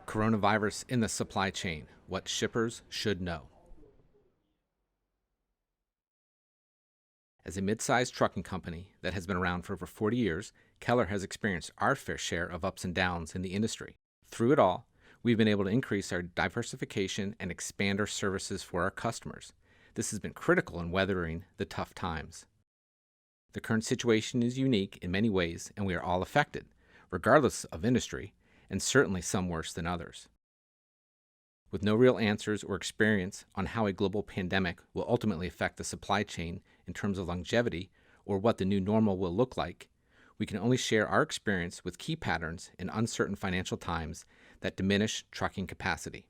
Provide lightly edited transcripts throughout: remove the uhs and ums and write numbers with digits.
Coronavirus in the supply chain, what shippers should know. As a mid-sized trucking company that has been around for over 40 years, Keller has experienced our fair share of ups and downs in the industry. Through it all, we've been able to increase our diversification and expand our services for our customers. This has been critical in weathering the tough times. The current situation is unique in many ways, and we are all affected, regardless of industry, and certainly some worse than others. With no real answers or experience on how a global pandemic will ultimately affect the supply chain in terms of longevity or what the new normal will look like, we can only share our experience with key patterns in uncertain financial times that diminish trucking capacity.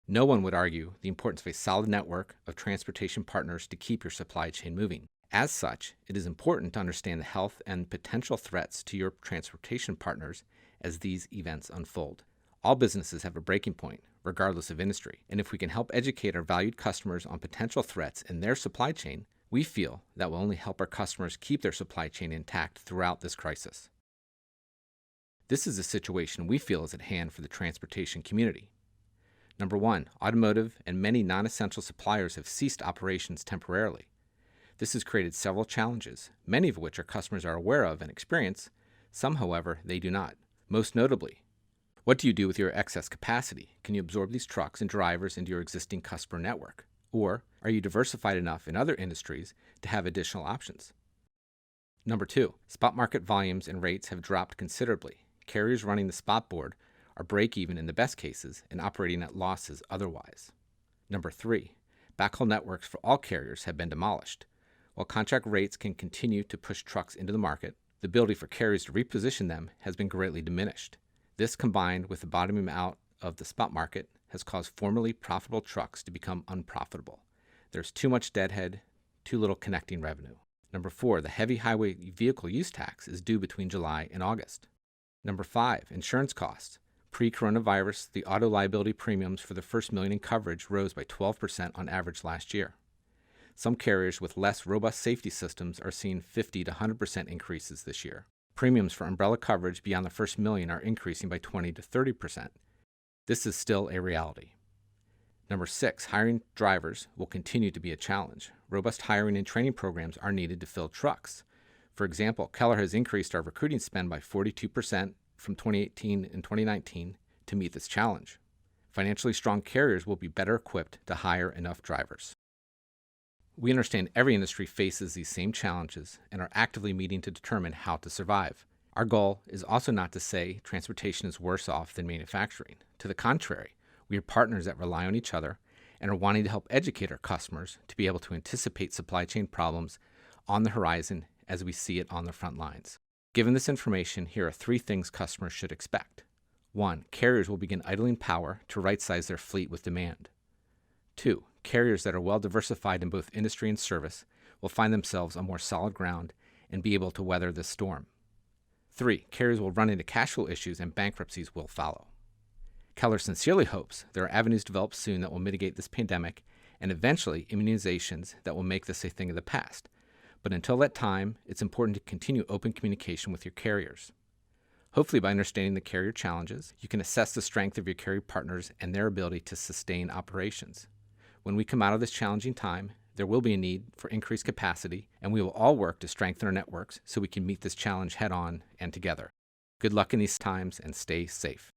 No one would argue the importance of a solid network of transportation partners to keep your supply chain moving. As such, it is important to understand the health and potential threats to your transportation partners as these events unfold. All businesses have a breaking point, regardless of industry, and if we can help educate our valued customers on potential threats in their supply chain, we feel that will only help our customers keep their supply chain intact throughout this crisis. This is a situation we feel is at hand for the transportation community. Number one, automotive and many non-essential suppliers have ceased operations temporarily. This has created several challenges, many of which our customers are aware of and experience. Some, however, they do not. Most notably, what do you do with your excess capacity? Can you absorb these trucks and drivers into your existing customer network? Or are you diversified enough in other industries to have additional options? Number two, spot market volumes and rates have dropped considerably. Carriers running the spot board are break-even in the best cases and operating at losses otherwise. Number three, backhaul networks for all carriers have been demolished. While contract rates can continue to push trucks into the market, the ability for carriers to reposition them has been greatly diminished. This, combined with the bottoming out of the spot market, has caused formerly profitable trucks to become unprofitable. There's too much deadhead, too little connecting revenue. Number four, the heavy highway vehicle use tax is due between July and August. Number five, insurance costs. Pre-coronavirus, the auto liability premiums for the first million in coverage rose by 12% on average last year. Some carriers with less robust safety systems are seeing 50 to 100% increases this year. Premiums for umbrella coverage beyond the first million are increasing by 20 to 30%. This is still a reality. Number six, hiring drivers will continue to be a challenge. Robust hiring and training programs are needed to fill trucks. For example, Keller has increased our recruiting spend by 42% from 2018 and 2019 to meet this challenge. Financially strong carriers will be better equipped to hire enough drivers. We understand every industry faces these same challenges and are actively meeting to determine how to survive. Our goal is also not to say transportation is worse off than manufacturing. To the contrary, we are partners that rely on each other and are wanting to help educate our customers to be able to anticipate supply chain problems on the horizon as we see it on the front lines. Given this information, here are three things customers should expect. One, carriers will begin idling power to right-size their fleet with demand. Two, carriers that are well diversified in both industry and service will find themselves on more solid ground and be able to weather this storm. Three, carriers will run into cash flow issues and bankruptcies will follow. Keller sincerely hopes there are avenues developed soon that will mitigate this pandemic and eventually immunizations that will make this a thing of the past. But until that time, it's important to continue open communication with your carriers. Hopefully, by understanding the carrier challenges, you can assess the strength of your carrier partners and their ability to sustain operations. When we come out of this challenging time, there will be a need for increased capacity, and we will all work to strengthen our networks so we can meet this challenge head on and together. Good luck in these times and stay safe.